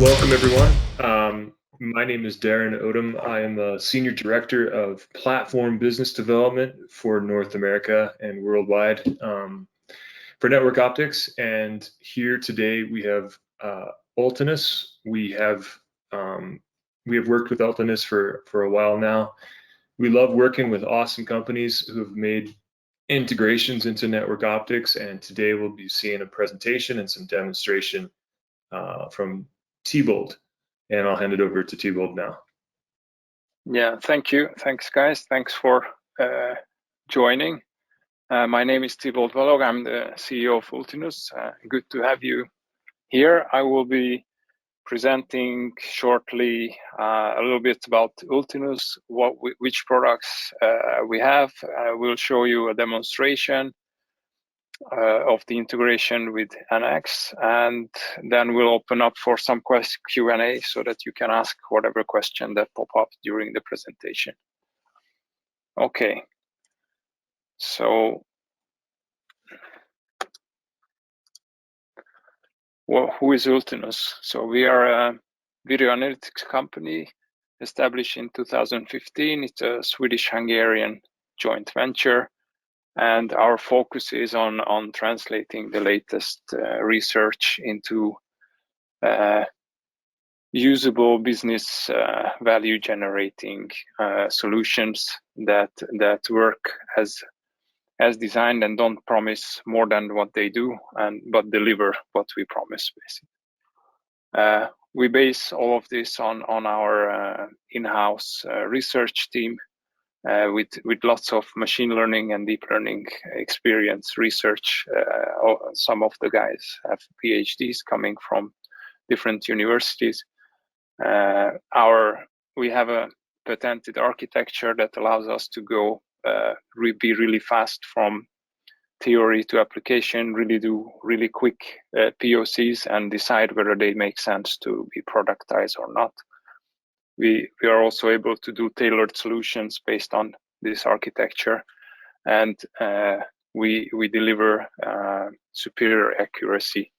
Welcome, everyone. My name is Darren Odom. I am the Senior Director of Platform Business Development for North America and worldwide for Network Optix. And here today we have Ultinous. We have worked with Ultinous for a while now. We love working with awesome companies who have made integrations into Network Optix. And today we'll be seeing a presentation and some demonstration from Tibold, and I'll hand it over to Tibold now. Yeah, thank you. Thanks, guys. Thanks for joining. My name is Tibold Balogh. I'm the CEO of Ultinous. Good to have you here. I will be presenting shortly a little bit about Ultinous, which products we have. We'll show you a demonstration of the integration with NX, and then we'll open up for some Q&A so that you can ask whatever question that pop up during the presentation. Okay, so who is Ultinous? So we are a video analytics company established in 2015. It's a Swedish-Hungarian joint venture. And our focus is on translating the latest research into usable business value generating solutions that work as designed and don't promise more than what they do, but deliver what we promise, basically. We base all of this on our in-house research team. With lots of machine learning and deep learning experience research. Some of the guys have PhDs coming from different universities. We have a patented architecture that allows us to go be really fast from theory to application, really do really quick POCs and decide whether they make sense to be productized or not. We are also able to do tailored solutions based on this architecture, and we deliver superior accuracy,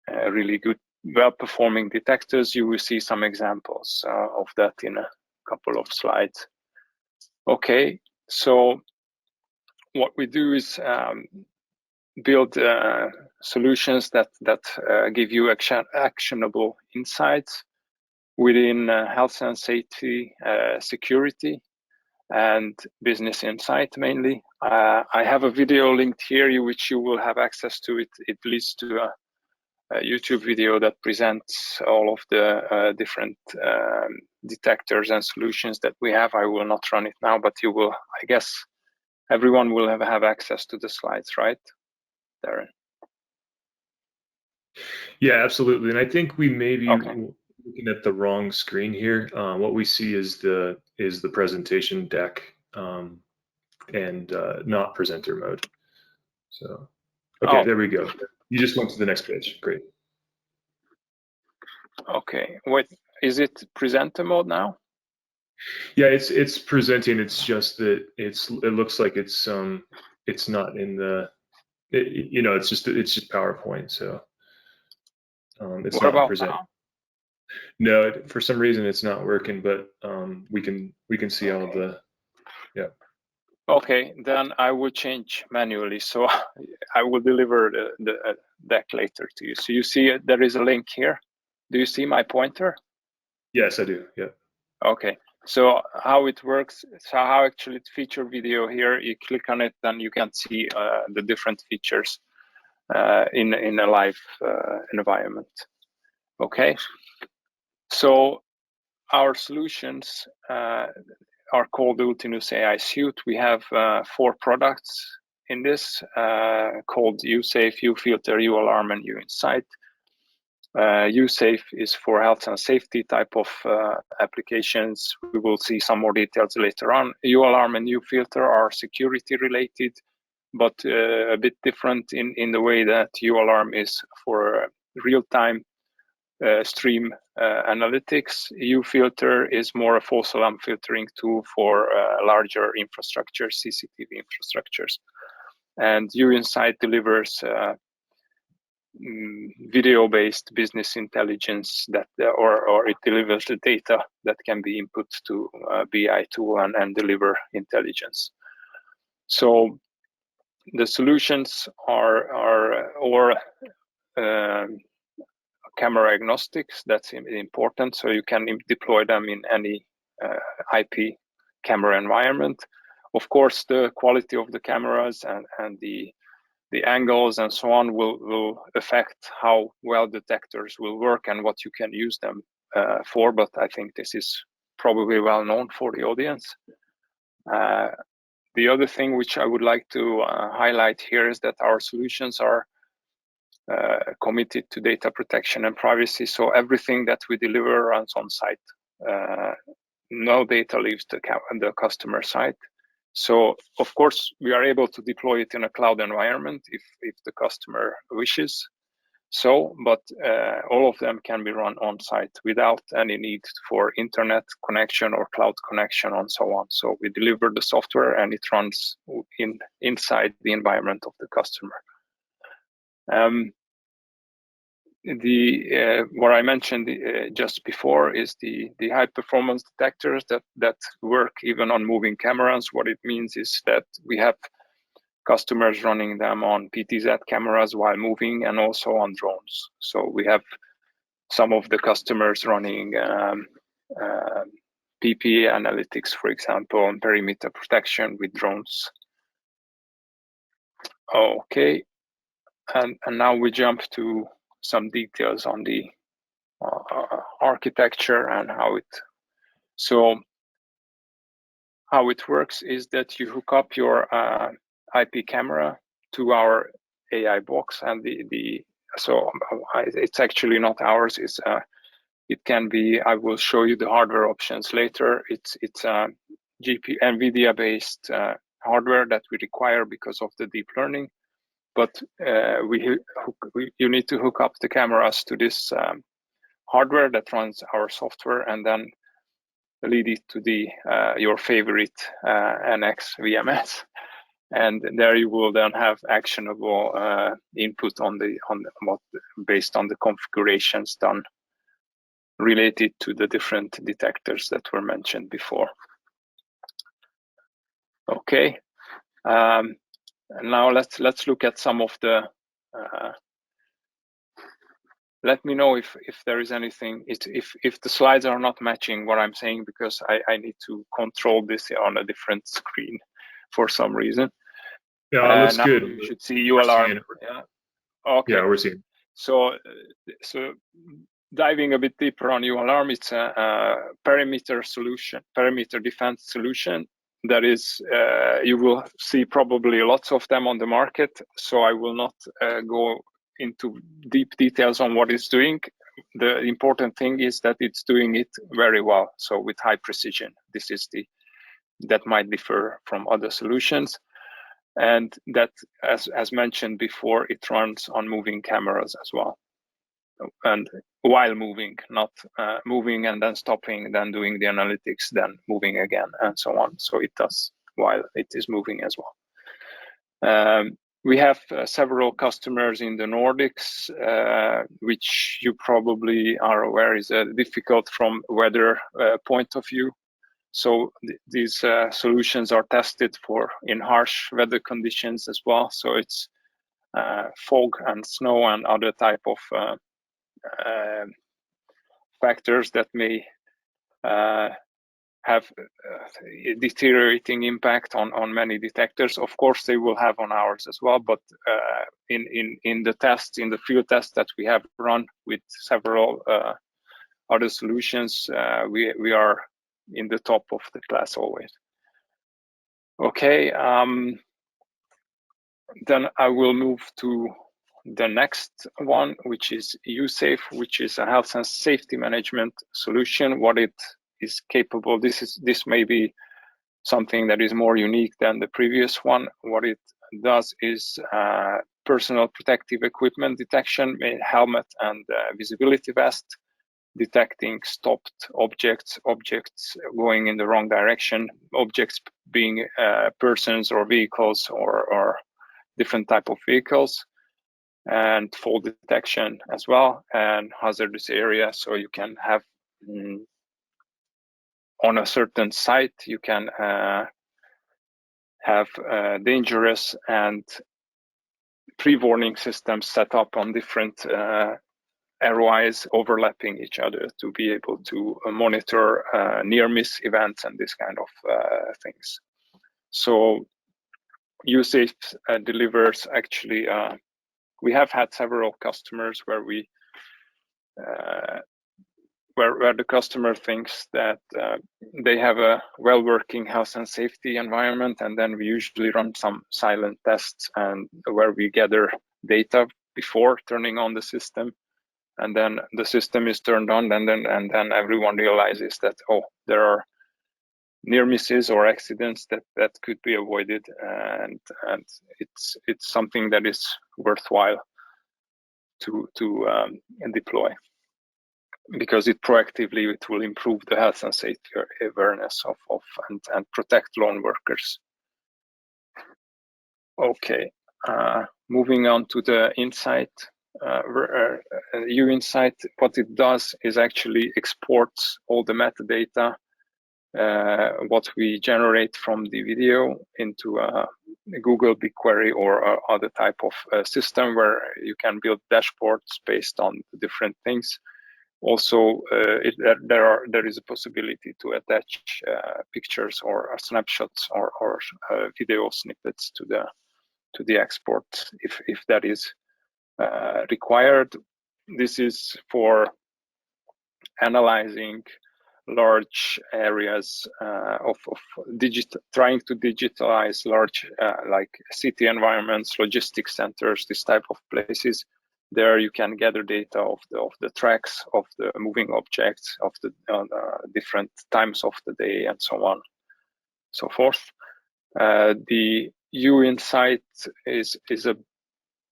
really good, well-performing detectors. You will see some examples of that in a couple of slides. Okay, so what we do is build solutions that give you actionable insights within health and safety, security, and business insight mainly. I have a video linked here which you will have access to. It leads to a YouTube video that presents all of the different detectors and solutions that we have. I will not run it now, but you will, I guess, everyone will have access to the slides, right, Darren? Yeah, absolutely. And I think we may be looking at the wrong screen here. What we see is the presentation deck and not presenter mode. So, okay, There we go. You just went to the next page. Great. Okay, wait, is it presenter mode now? Yeah, it's presenting. It's just that it looks like it's not in the it's just PowerPoint. So it's what not about present. now? No, for some reason it's not working, but we can see all of the, yeah. Okay, then I will change manually. So I will deliver the deck later to you. So you see there is a link here. Do you see my pointer? Yes, I do. Yeah. Okay. So how it works, so how actually the feature video here, you click on it, then you can see the different features in a live environment. Okay. So our solutions are called Ultinous AI Suite. We have 4 products in this called USafe, UFilter, UAlarm, and UInsight. USafe is for health and safety type of applications. We will see some more details later on. UAlarm and UFilter are security related, but a bit different in the way that UAlarm is for real-time stream analytics. UFilter is more a false alarm filtering tool for larger infrastructure, CCTV infrastructures. And UInsight delivers video-based business intelligence that, or it delivers the data that can be input to a BI tool and deliver intelligence. So the solutions are camera agnostics. That's important. So you can deploy them in any IP camera environment. Of course, the quality of the cameras and the angles and so on will affect how well detectors will work and what you can use them for, but I think this is probably well known for the audience. The other thing which I would like to highlight here is that our solutions are committed to data protection and privacy, so everything that we deliver runs on site. No data leaves the customer site. So of course we are able to deploy it in a cloud environment if the customer wishes so, but all of them can be run on site without any need for internet connection or cloud connection and so on. So we deliver the software and it runs inside the environment of the customer. What I mentioned just before is the high performance detectors that work even on moving cameras. What it means is that we have customers running them on PTZ cameras while moving and also on drones. So we have some of the customers running PP analytics, for example, on perimeter protection with drones. Okay, and now we jump to some details on the architecture and how it works is that you hook up your IP camera to our AI box, and it's actually not ours. It can be. I will show you the hardware options later. It's NVIDIA based hardware that we require because of the deep learning. But you need to hook up the cameras to this hardware that runs our software, and then lead it to your favorite NX VMS, and there you will then have actionable input based on the configurations done related to the different detectors that were mentioned before. Okay. Now let's look at some of the. Let me know if there is anything. If the slides are not matching what I'm saying, because I need to control this on a different screen for some reason. Yeah, looks now good. You should see ULR. Yeah. Okay. Yeah, we're seeing. So diving a bit deeper on ULR, it's a perimeter solution, perimeter defense solution. That is, you will see probably lots of them on the market. So I will not go into deep details on what it's doing. The important thing is that it's doing it very well. So with high precision, this is that might differ from other solutions. And that, as mentioned before, it runs on moving cameras as well. And while moving, not moving and then stopping, then doing the analytics, then moving again, and so on. So it does while it is moving as well. We have several customers in the Nordics, which you probably are aware is difficult from weather point of view. So these solutions are tested in harsh weather conditions as well. So it's fog and snow and other type of factors that may have a deteriorating impact on many detectors. Of course, they will have on ours as well, but in the field tests that we have run with several other solutions, we are in the top of the class always. Okay, then I will move to the next one, which is USafe, which is a health and safety management solution. What it is capable, this may be something that is more unique than the previous one. What it does is personal protective equipment detection, helmet and visibility vest, detecting stopped objects going in the wrong direction, objects being persons or vehicles or different type of vehicles. and fall detection as well, and hazardous area. So you can have on a certain site, you can have dangerous and pre-warning systems set up on different ROIs overlapping each other to be able to monitor near-miss events and this kind of things. So USAFE delivers actually, we have had several customers where we where the customer thinks that they have a well-working health and safety environment, and then we usually run some silent tests and where we gather data before turning on the system, and then the system is turned on, and then everyone realizes that, oh, there are near misses or accidents that could be avoided, and it's something that is worthwhile to deploy, because it proactively will improve the health and safety awareness of and protect lone workers. Okay, moving on to the insight. Insight, what it does is actually exports all the metadata, what we generate from the video into a Google BigQuery or other type of system where you can build dashboards based on different things. Also, there is a possibility to attach pictures or snapshots or video snippets to the export if that is required. This is for analyzing large areas of trying to digitalize large like city environments, logistics centers, this type of places. There you can gather data of the tracks, of the moving objects, of the different times of the day, and so on, so forth. The Insight is a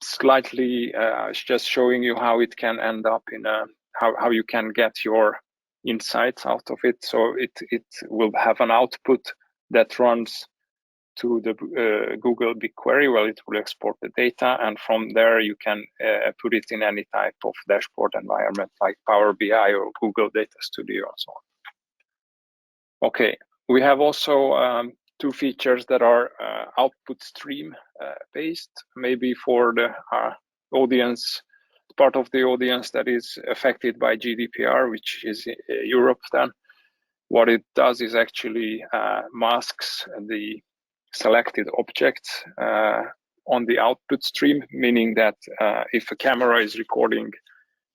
slightly just showing you how it can end up in a how you can get your insights out of it. So it will have an output that runs to the Google BigQuery, where it will export the data, and from there you can put it in any type of dashboard environment like Power BI or Google Data Studio and so on. Okay, we have also two features that are output stream based, maybe for the audience, part of the audience that is affected by GDPR, which is Europe. Then what it does is actually masks the selected objects on the output stream, meaning that if a camera is recording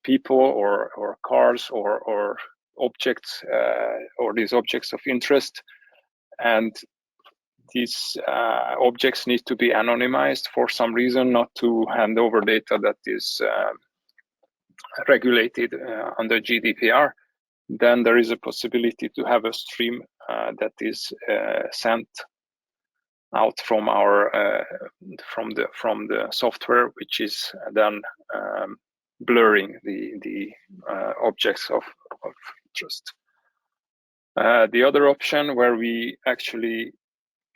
people or cars or objects or these objects of interest, and these objects need to be anonymized for some reason, not to hand over data that is regulated under GDPR, then there is a possibility to have a stream that is sent out from our from the software, which is then blurring the objects of interest. The other option, where we actually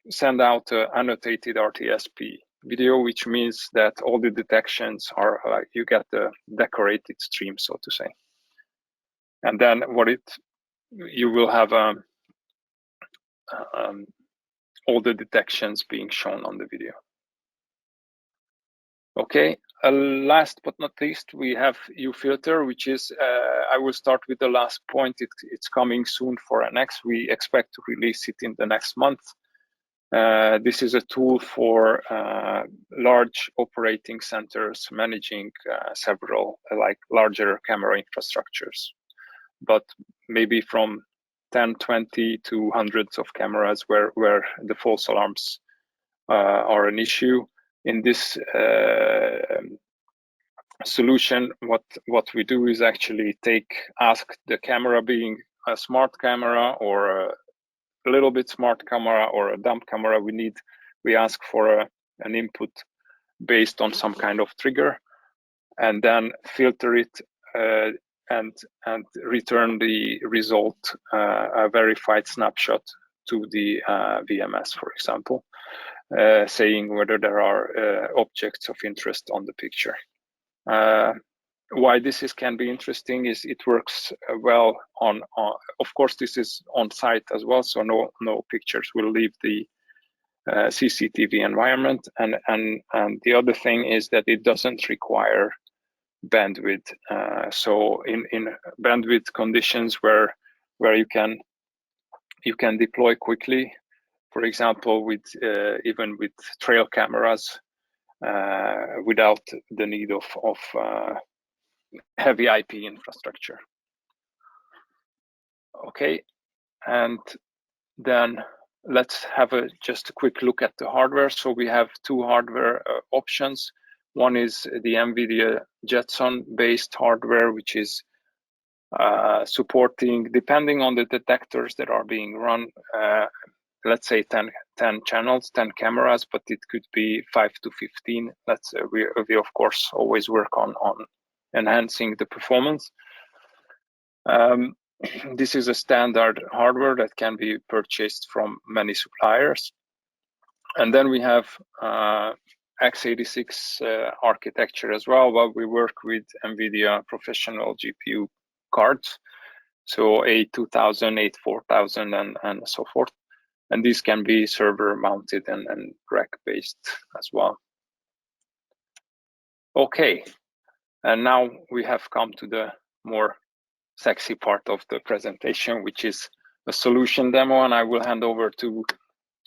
send out annotated RTSP video, which means that all the detections are like you get the decorated stream, so to say, and then you will have all the detections being shown on the video. Okay, last but not least, we have UFilter, which is I will start with the last point. It's coming soon for NX. We expect to release it in the next month. This is a tool for large operating centers managing several like larger camera infrastructures, but maybe from 10, 20 to hundreds of cameras where the false alarms are an issue. In this solution, what we do is actually ask the camera, being a smart camera or a little bit smart camera or a dumb camera, we ask for an input based on some kind of trigger, and then filter it and return the result, a verified snapshot to the VMS, for example, saying whether there are objects of interest on the picture. Why this can be interesting is it works well on of course this is on site as well, so no pictures will leave the CCTV environment, and the other thing is that it doesn't require bandwidth. So in bandwidth conditions where you can deploy quickly, for example, with even with trail cameras, without the need of heavy IP infrastructure. Okay, and then let's have just a quick look at the hardware. So we have two hardware options. One is the NVIDIA Jetson-based hardware, which is supporting, depending on the detectors that are being run, let's say 10 channels, 10 cameras, but it could be 5 to 15. We of course always work on enhancing the performance. This is a standard hardware that can be purchased from many suppliers. And then we have x86 architecture as well, but we work with NVIDIA professional GPU cards, so A2000, A4000, and so forth. And these can be server mounted and rack based as well. Okay, and now we have come to the more sexy part of the presentation, which is a solution demo, and I will hand over to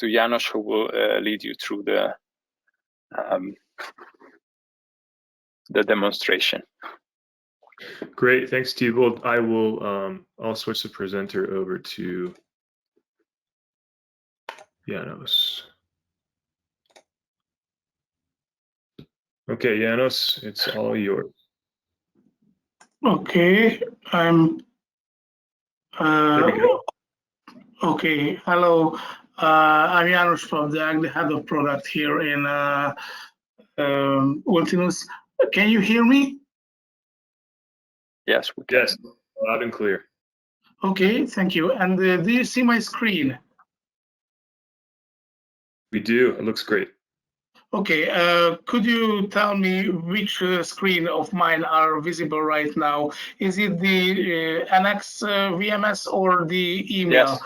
János, who will lead you through the demonstration. Great, thanks, Tibold. I will I'll switch the presenter over to János. Okay, János, it's all yours. Okay, I'm. There we go. Okay, hello. I'm János from the head of product here in Ultinous. Can you hear me? Yes, we can. Yes, loud and clear. Okay, thank you. And do you see my screen? We do. It looks great. Okay, could you tell me which screen of mine are visible right now? Is it the NX VMS or the email? Yes.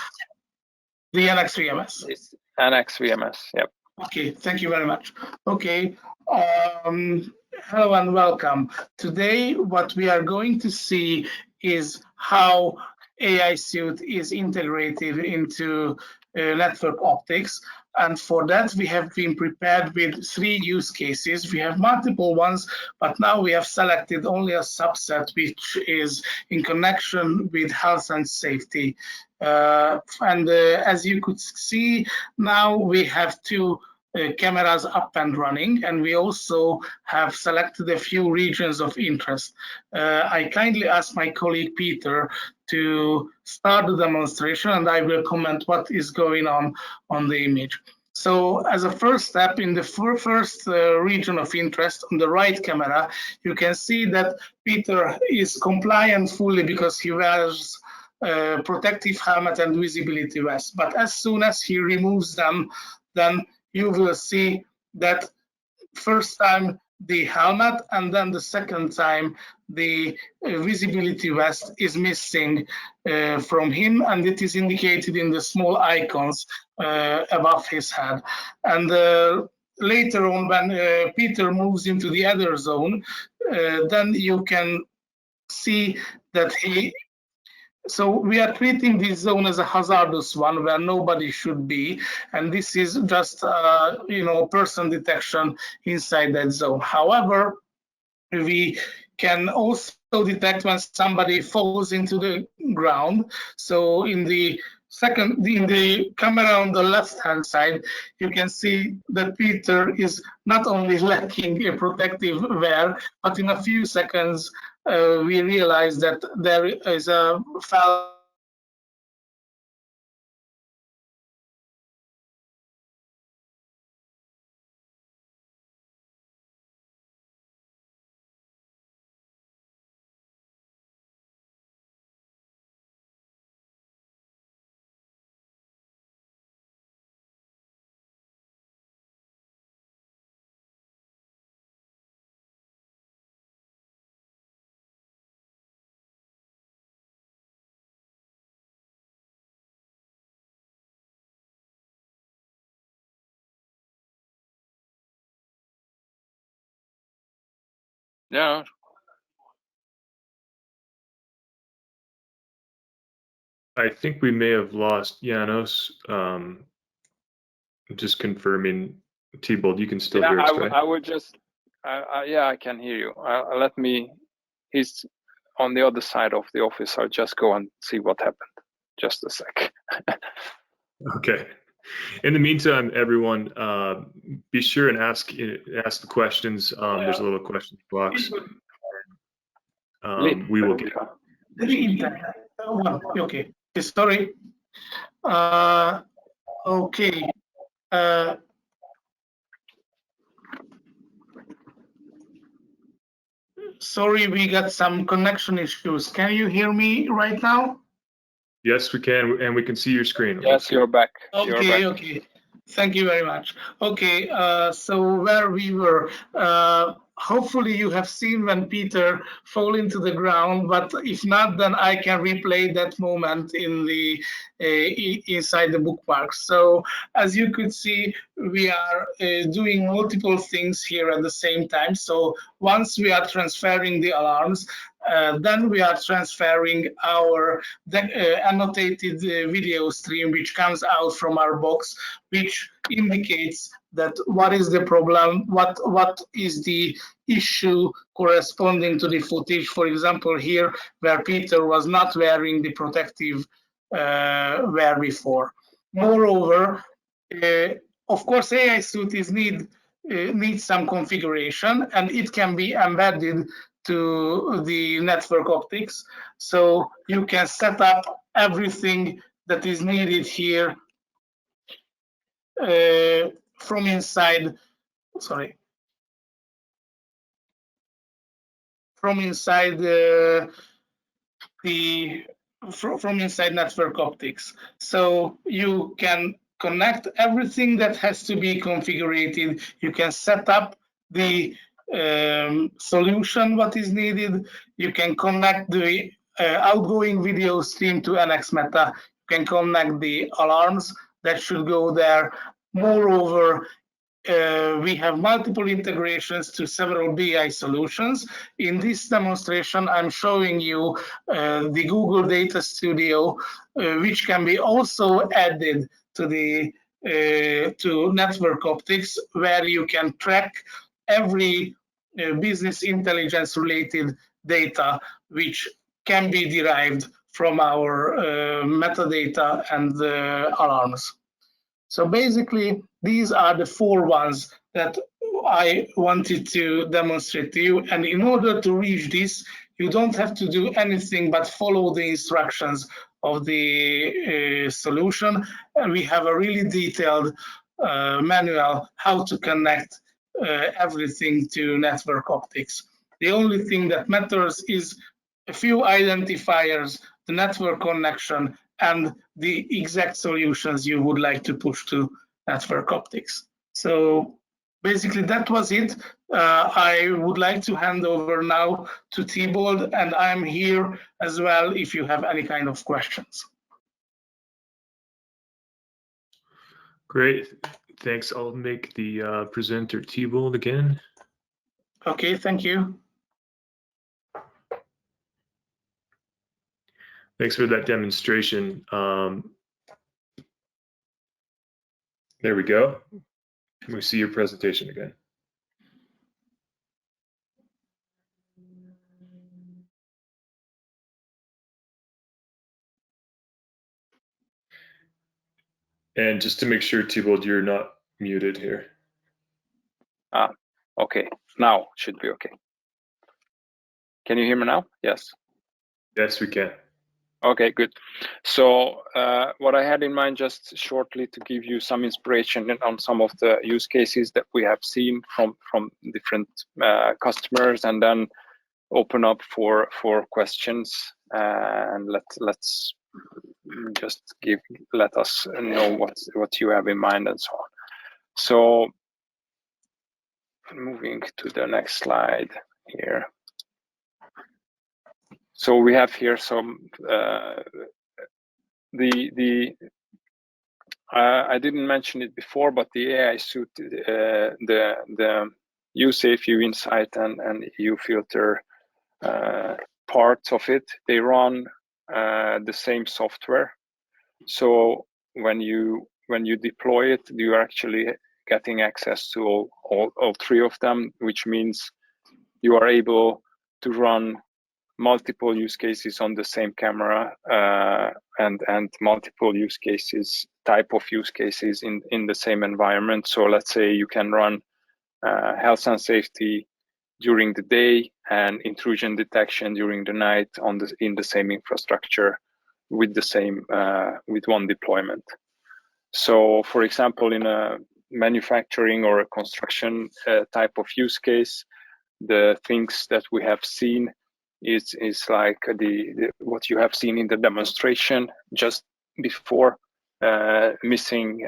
The NX VMS. It's NX VMS, yep. Okay, thank you very much. Okay, hello and welcome. Today, what we are going to see is how AI Suite is integrated into network optics. And for that, we have been prepared with 3 use cases. We have multiple ones, but now we have selected only a subset, which is in connection with health and safety. As you could see, now we have 2 cameras up and running, and we also have selected a few regions of interest. I kindly ask my colleague Peter to start the demonstration, and I will comment what is going on the image. So as a first step, in the first region of interest on the right camera, you can see that Peter is compliant fully because he wears protective helmet and visibility vest. But as soon as he removes them, then you will see that first time the helmet, and then the second time the visibility vest is missing from him, and it is indicated in the small icons above his head. And later on, when Peter moves into the other zone, then you can see that so we are treating this zone as a hazardous one where nobody should be, and this is just person detection inside that zone. However, we can also detect when somebody falls into the ground. So in the camera on the left-hand side, you can see that Peter is not only lacking a protective wear, but in a few seconds, we realize that there is a foul Yeah. I think we may have lost Janos. Just confirming, Tibold, you can still hear us, right? I would just, yeah, I can hear you. Let me, he's on the other side of the office. I'll just go and see what happened. Just a sec. Okay. In the meantime, everyone, be sure and ask the questions. There's a little question box. We will get. Okay. Sorry. Okay. Sorry, we got some connection issues. Can you hear me right now? Yes, we can, and we can see your screen. Yes, you're back. Okay, okay. Thank you very much. Okay, so where we were, hopefully you have seen when Peter fall into the ground, but if not, then I can replay that moment in the inside the bookmarks. So as you could see, we are doing multiple things here at the same time. So once we are transferring the alarms, then we are transferring our annotated video stream, which comes out from our box, which indicates that what is the problem, what is the issue corresponding to the footage. For example, here where Peter was not wearing the protective wear before. Moreover, of course, AI Suite needs some configuration, and it can be embedded to the network Optix. So you can set up everything that is needed here from inside, from inside from inside network Optix. So you can connect everything that has to be configured. You can set up the solution what is needed. You can connect the outgoing video stream to NX Meta. You can connect the alarms that should go there. Moreover, we have multiple integrations to several BI solutions. In this demonstration, I'm showing you the Google Data Studio, which can be also added to the to Network Optix, where you can track every business intelligence related data which can be derived from our metadata and alarms. So basically, these are the 4 ones that I wanted to demonstrate to you. And in order to reach this, you don't have to do anything but follow the instructions of the solution. And we have a really detailed manual how to connect everything to Network Optix. The only thing that matters is a few identifiers, the network connection, and the exact solutions you would like to push to Network Optix. So basically that was it. I would like to hand over now to Tibold, and I'm here as well if you have any kind of questions. Great, thanks. I'll make the presenter Tibold again. Okay, thank you. Thanks for that demonstration. There we go. Can we see your presentation again? And just to make sure, Tibold, you're not muted here. Okay, now should be okay. Can you hear me now? Yes. Yes, we can. Okay, good. So what I had in mind, just shortly to give you some inspiration on some of the use cases that we have seen from different customers, and then open up for questions, and let's just let us know what you have in mind and so on. So moving to the next slide here. So we have here some I didn't mention it before, but the AI Suite, the you save view insight and you filter parts of it. They run the same software. So when you deploy it, you are actually getting access to all three of them, which means you are able to run multiple use cases on the same camera and multiple use cases, type of use cases in the same environment. So let's say you can run health and safety during the day and intrusion detection during the night in the same infrastructure with the same with one deployment. So for example, in a manufacturing or a construction type of use case, the things that we have seen is like what you have seen in the demonstration just before, missing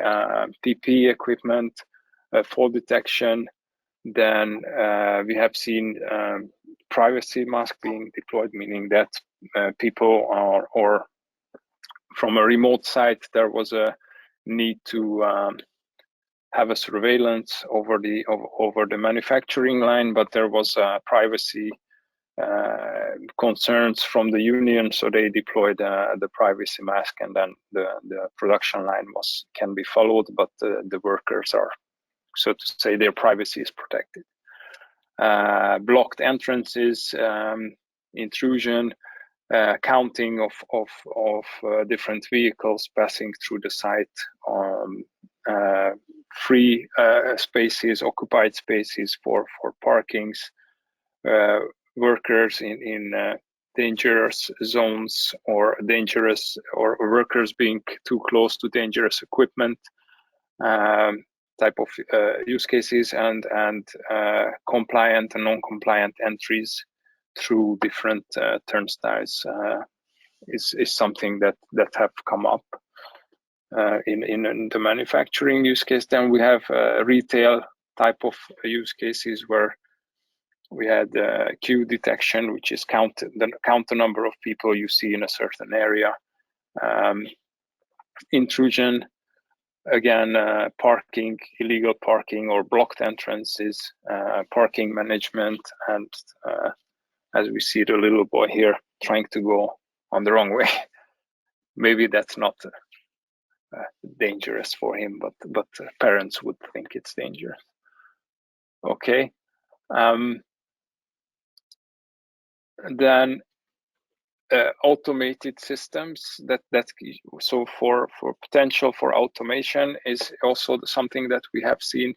TP equipment, fall detection. Then we have seen privacy mask being deployed, meaning that people are, or from a remote site, there was a need to have a surveillance over the manufacturing line, but there was privacy concerns from the union, so they deployed the privacy mask, and then the production line can be followed, but the workers are, so to say, their privacy is protected. Blocked entrances, intrusion, counting of different vehicles passing through the site, free spaces, occupied spaces for parkings, workers in dangerous zones or workers being too close to dangerous equipment, type of use cases, and compliant and non-compliant entries through different turnstiles is something that have come up in the manufacturing use case. Then we have retail type of use cases where we had queue detection, which is count the number of people you see in a certain area. Intrusion, again, parking, illegal parking or blocked entrances, parking management, and as we see the little boy here trying to go on the wrong way. Maybe that's not dangerous for him, but parents would think it's dangerous. Okay. Then automated systems so for potential for automation is also something that we have seen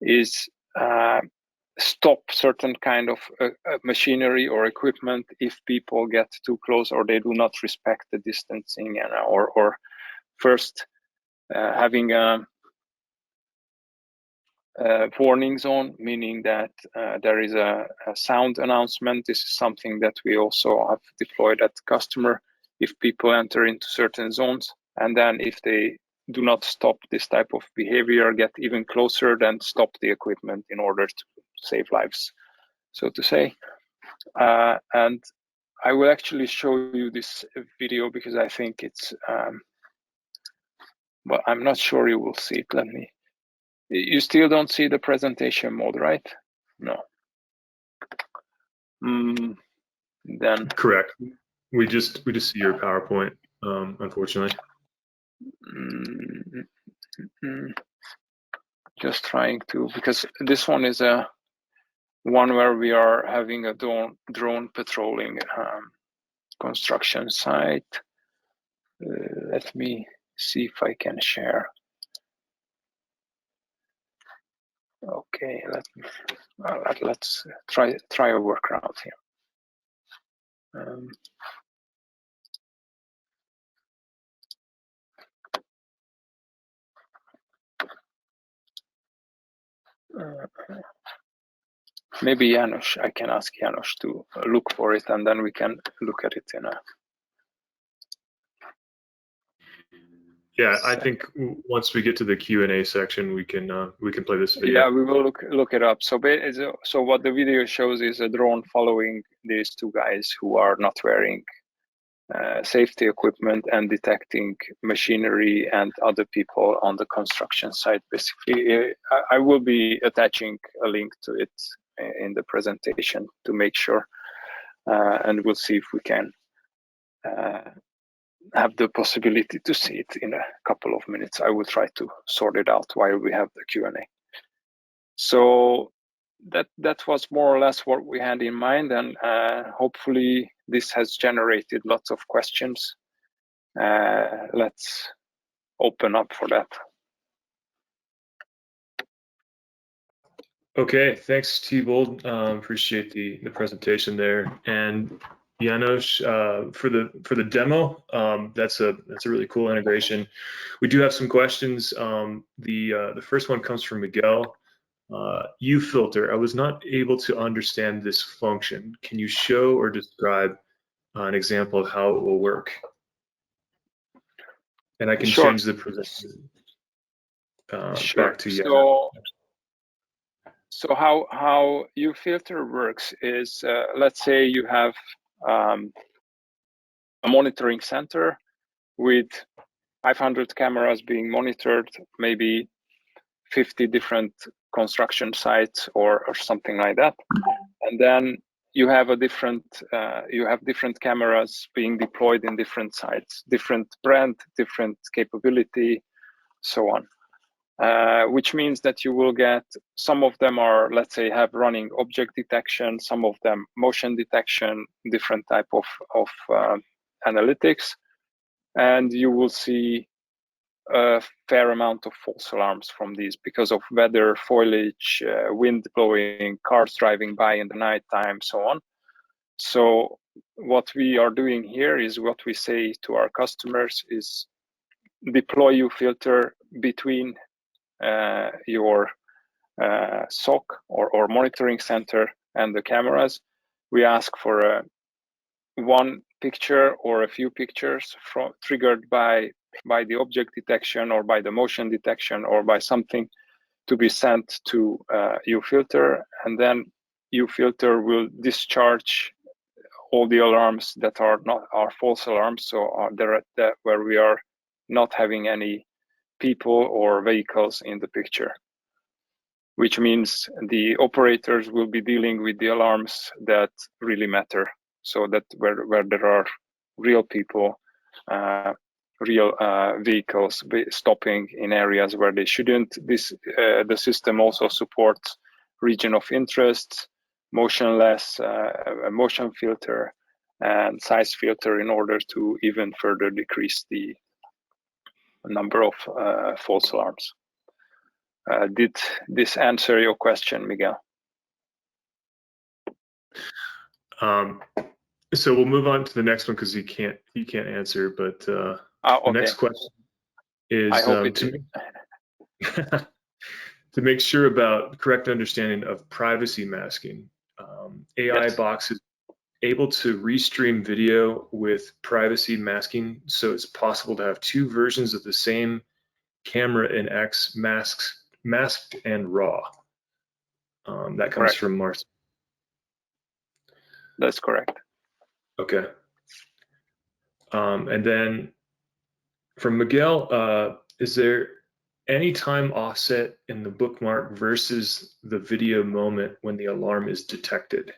is stop certain kind of machinery or equipment if people get too close or they do not respect the distancing, or first having a warning zone, meaning that there is a sound announcement. This is something that we also have deployed at the customer. If people enter into certain zones, and then if they do not stop this type of behavior, get even closer, then stop the equipment in order to save lives, so to say. And I will actually show you this video because I think it's, but I'm not sure you will see it. Let me. You still don't see the presentation mode, right? No. Then correct. We just see your PowerPoint, unfortunately. Just trying to, because this one is a one where we are having a drone patrolling construction site. Let me see if I can share. Okay, let's try a workaround here. Maybe Janos, I can ask Janos to look for it, and then we can look at it in a. Yeah, I think once we get to the Q&A section, we can play this video. Yeah, we will look it up. So what the video shows is a drone following these two guys who are not wearing safety equipment and detecting machinery and other people on the construction site. Basically, I will be attaching a link to it in the presentation to make sure, and we'll see if we can have the possibility to see it in a couple of minutes. I will try to sort it out while we have the Q&A. So that was more or less what we had in mind, and hopefully this has generated lots of questions. Let's open up for that. Okay, thanks, Tibold. Appreciate the presentation there. And Janos, for the demo, that's a really cool integration. We do have some questions. The first one comes from Miguel. UFilter, I was not able to understand this function. Can you show or describe an example of how it will work? And I can change the presentation back to Janos. So how UFilter works is, let's say you have a monitoring center with 500 cameras being monitored, maybe 50 different construction sites or something like that, and then you have different cameras being deployed in different sites, different brand, different capability, so on. Which means that you will get, some of them are, let's say, have running object detection, some of them motion detection, different type of analytics, and you will see a fair amount of false alarms from these because of weather, foliage, wind blowing, cars driving by in the night time, so on. So what we are doing here is what we say to our customers is deploy UFilter between your SOC or monitoring center and the cameras. We ask for one picture or a few pictures triggered by the object detection or by the motion detection or by something to be sent to UFilter, and then UFilter will discharge all the alarms that are false alarms, so where we are not having any people or vehicles in the picture, which means the operators will be dealing with the alarms that really matter, so that where there are real people, real vehicles stopping in areas where they shouldn't. The system also supports region of interest, motionless, motion filter, and size filter in order to even further decrease the number of false alarms. Did this answer your question, Miguel? So we'll move on to the next one because he can't answer. But the next question is to make sure about correct understanding of privacy masking. AI Box is able to restream video with privacy masking, so it's possible to have two versions of the same camera in X, masked and raw. That comes from Marcy. That's correct. Okay. And then from Miguel, is there any time offset in the bookmark versus the video moment when the alarm is detected?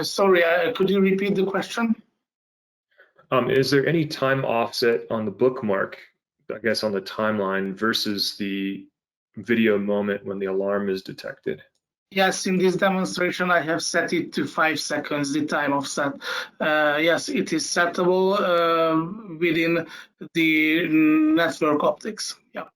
Sorry, could you repeat the question? Is there any time offset on the bookmark, I guess on the timeline, versus the video moment when the alarm is detected? Yes, in this demonstration, I have set it to 5 seconds, the time offset. Yes, it is settable within the network Optix. Yeah.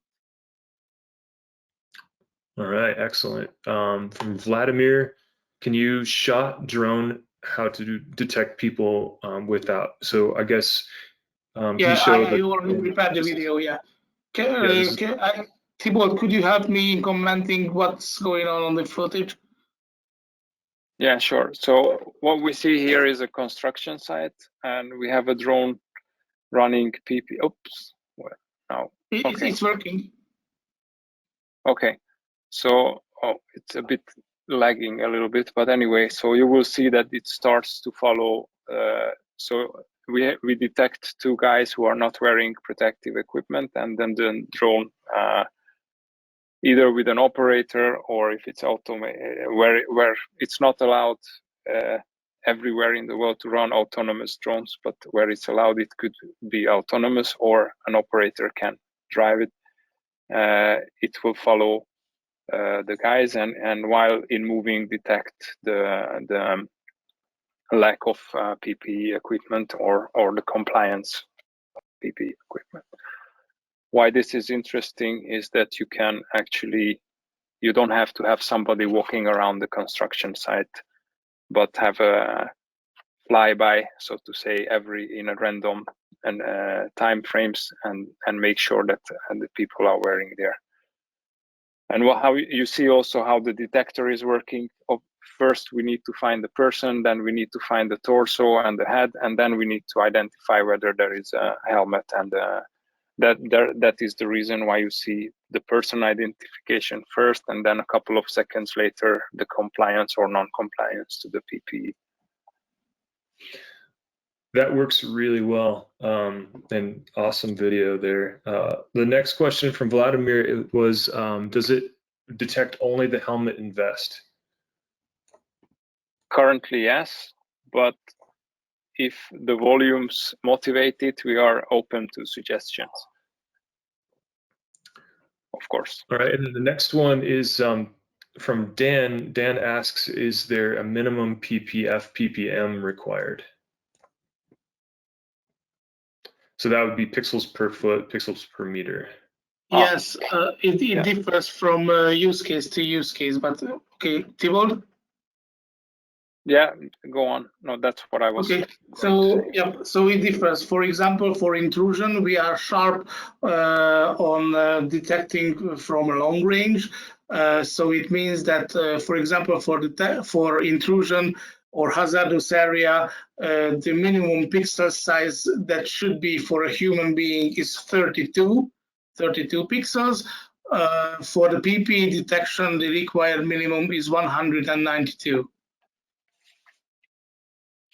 All right, excellent. From Vladimir, can you shot drone how to detect people without? So I guess yeah, I already prepared the video. Yeah. Tibold, could you help me in commenting what's going on the footage? Yeah, sure. So what we see here is a construction site, and we have a drone running PP. Oops. Well, no. It's working. Okay. So it's a bit lagging a little bit, but anyway, so you will see that it starts to follow. So we detect two guys who are not wearing protective equipment, and then the drone, either with an operator or if it's where it's not allowed everywhere in the world to run autonomous drones, but where it's allowed, it could be autonomous or an operator can drive it. It will follow the guys, and while in moving detect the lack of PPE equipment or the compliance PPE equipment. Why this is interesting is that you can actually, you don't have to have somebody walking around the construction site, but have a flyby, so to say, in a random and time frames, and make sure that the people are wearing there. And how you see also how the detector is working. First, we need to find the person, then we need to find the torso and the head, and then we need to identify whether there is a helmet. And that is the reason why you see the person identification first, and then a couple of seconds later, the compliance or non-compliance to the PPE. That works really well, and awesome video there. The next question from Vladimir was, does it detect only the helmet and vest? Currently, yes, but if the volumes motivate it, we are open to suggestions, of course. All right, and then the next one is from Dan. Dan asks, is there a minimum ppm required? So that would be pixels per foot, pixels per meter. Yes, it differs from use case to use case, but okay, Tibold? Yeah, go on. No, that's what I was. Okay, so so it differs. For example, for intrusion, we are sharp on detecting from a long range. So it means that, for example, for intrusion or hazardous area, the minimum pixel size that should be for a human being is 32 pixels. For the PPE detection, the required minimum is 192.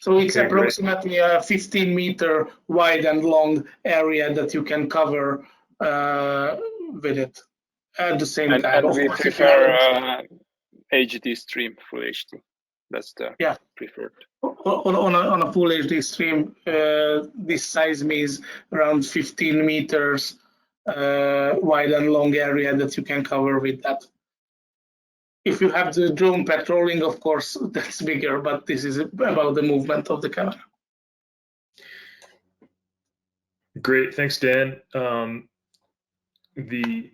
So it's approximately a 15-meter wide and long area that you can cover with it at the same time. And we prefer HD stream, full HD. That's the preferred. On a full HD stream, this size means around 15 meters wide and long area that you can cover with that. If you have the drone patrolling, of course, that's bigger, but this is about the movement of the camera. Great, thanks, Dan. The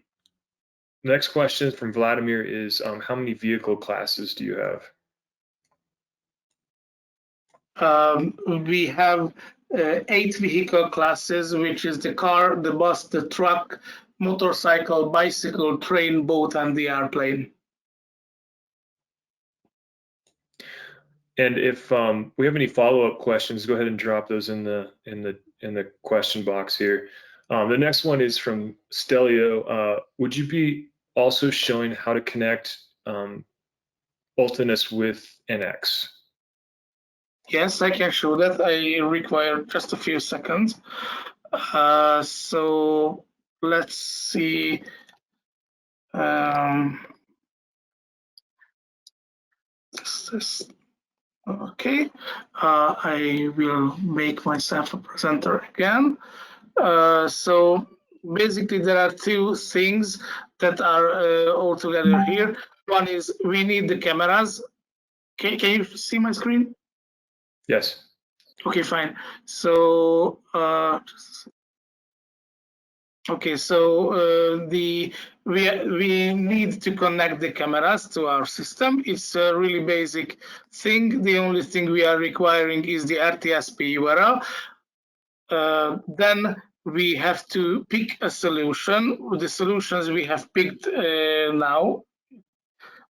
next question from Vladimir is, how many vehicle classes do you have? We have 8 vehicle classes, which is the car, the bus, the truck, motorcycle, bicycle, train, boat, and the airplane. And if we have any follow-up questions, go ahead and drop those in the question box here. The next one is from Stelio. Would you be also showing how to connect Ultinous with NX? Yes, I can show that. I require just a few seconds. So let's see. Okay, I will make myself a presenter again. So basically, there are 2 things that are all together here. One is we need the cameras. Can you see my screen? Yes. Okay, fine. So okay, so we need to connect the cameras to our system. It's a really basic thing. The only thing we are requiring is the RTSP URL. Then we have to pick a solution. The solutions we have picked now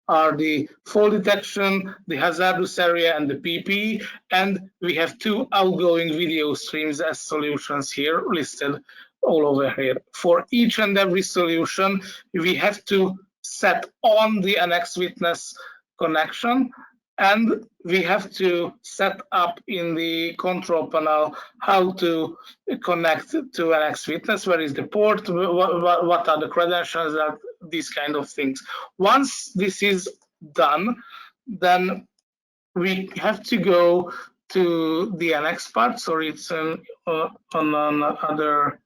are the fall detection, the hazardous area, and the PPE. And we have 2 outgoing video streams as solutions here listed all over here. For each and every solution, we have to set on the NX Witness connection, and we have to set up in the control panel how to connect to NX Witness. Where is the port? What are the credentials? These kind of things. Once this is done, then we have to go to the NX part. Sorry, it's on another.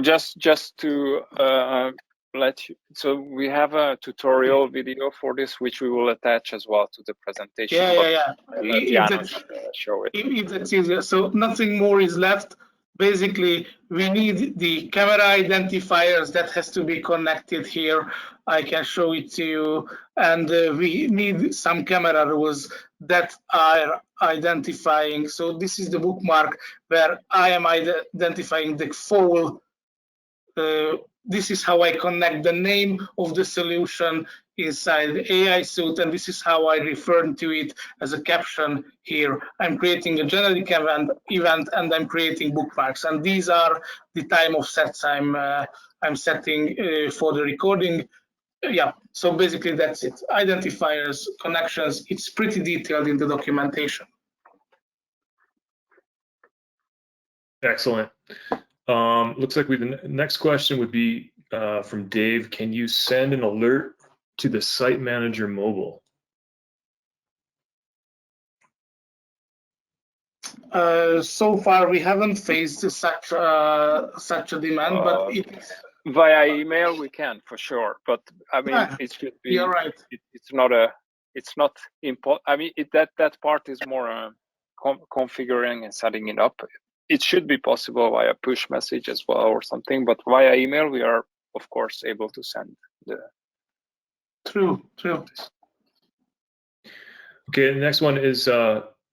Just to let you, so we have a tutorial video for this, which we will attach as well to the presentation. Yeah. Show it. If that's easier. So nothing more is left. Basically, we need the camera identifiers that has to be connected here. I can show it to you. And we need some camera rules that are identifying. So this is the bookmark where I am identifying the full. This is how I connect the name of the solution inside the AI suite, and this is how I refer to it as a caption here. I'm creating a generic event, and I'm creating bookmarks, and these are the time of sets I'm setting for the recording. Yeah, so basically that's it. Identifiers, connections, it's pretty detailed in the documentation. Excellent. Looks like the next question would be from Dave. Can you send an alert to the Site Manager mobile? So far, we haven't faced such a demand, but via email we can for sure. But I mean, it should be. You're right. It's not important. I mean, that part is more configuring and setting it up. It should be possible via push message as well or something, but via email we are of course able to send the. True. Okay, the next one is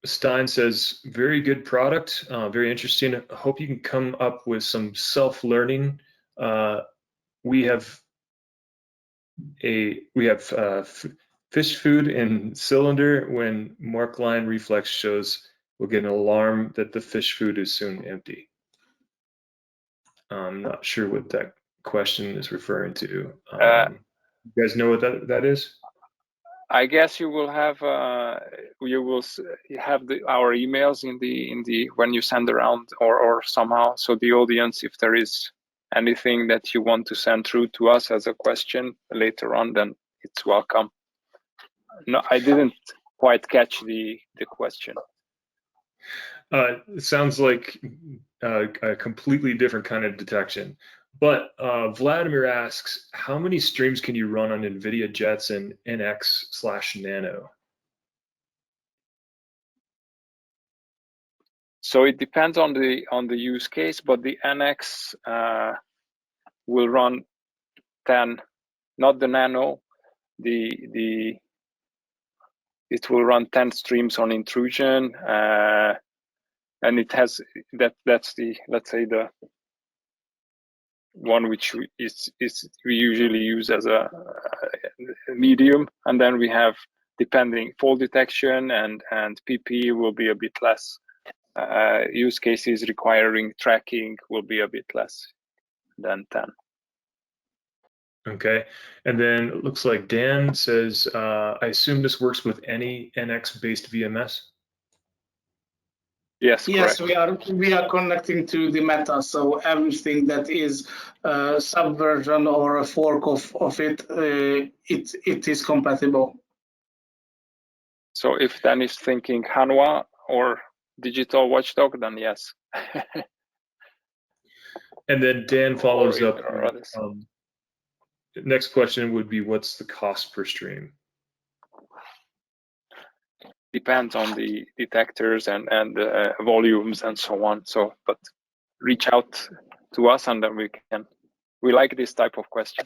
Stein says, very good product, very interesting. I hope you can come up with some self-learning. We have fish food in cylinder. When mark line reflex shows, we'll get an alarm that the fish food is soon empty. I'm not sure what that question is referring to. You guys know what that is? I guess you will have our emails in the when you send around or somehow, so the audience, if there is anything that you want to send through to us as a question later on, then it's welcome. No, I didn't quite catch the question. It sounds like a completely different kind of detection. But Vladimir asks, how many streams can you run on NVIDIA Jetson NX/Nano? So it depends on the use case, but the NX will run 10, not the Nano. It will run 10 streams on intrusion, and it has that's the, let's say, the one which we usually use as a medium, and then we have, depending, fall detection and PP will be a bit less. Use cases requiring tracking will be a bit less than 10. Okay, and then it looks like Dan says, I assume this works with any NX-based VMS? Yes, yes, correct. we are connecting to the meta, so everything that is subversion or a fork of it, it is compatible. So if Dan is thinking Hanwha or Digital Watchdog, then yes. And then Dan follows up. Next question would be, what's the cost per stream? Depends on the detectors and volumes and so on. So, but reach out to us and then we like this type of question.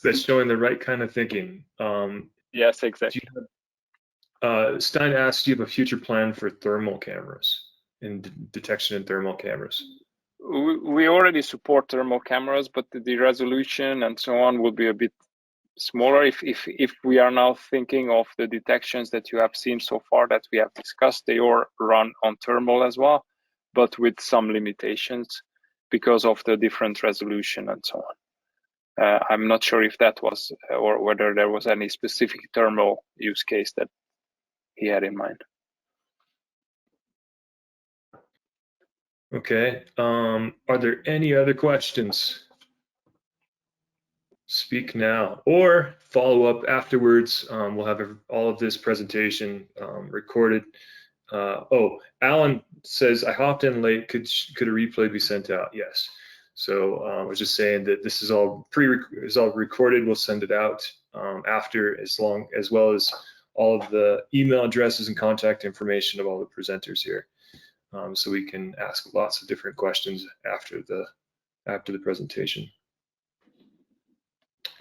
That's showing the right kind of thinking. Yes, exactly. Stein asked, do you have a future plan for thermal cameras and detection in thermal cameras? We already support thermal cameras, but the resolution and so on will be a bit smaller. If we are now thinking of the detections that you have seen so far that we have discussed, they all run on thermal as well, but with some limitations because of the different resolution and so on. I'm not sure if that was or whether there was any specific thermal use case that he had in mind. Okay. Are there any other questions? Speak now or follow up afterwards. We'll have all of this presentation recorded. Oh, Alan says, I hopped in late. Could a replay be sent out? Yes. So I was just saying that this is all recorded. We'll send it out after, as well as all of the email addresses and contact information of all the presenters here. So we can ask lots of different questions after the presentation.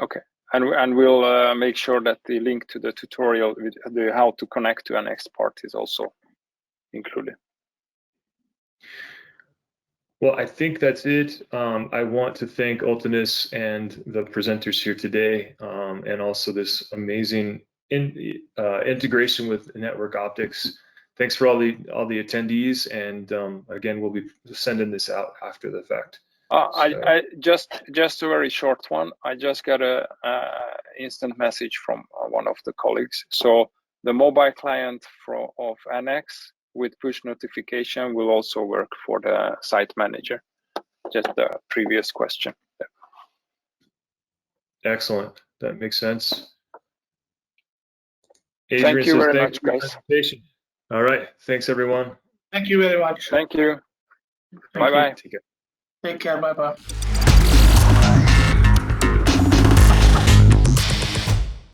Okay, and we'll make sure that the link to the tutorial with the how to connect to an expert is also included. Well, I think that's it. I want to thank Ultinous and the presenters here today, and also this amazing integration with Network Optix. Thanks for all the attendees, and again, we'll be sending this out after the fact. I just a very short one. I just got a instant message from one of the colleagues. So the mobile client of NX with push notification will also work for the site manager. Just the previous question. Excellent. That makes sense. Adrian Thank you very much, guys. All right. Thanks, everyone. Thank you very much. Thank you. Bye-bye. Take care. Take care. Bye-bye.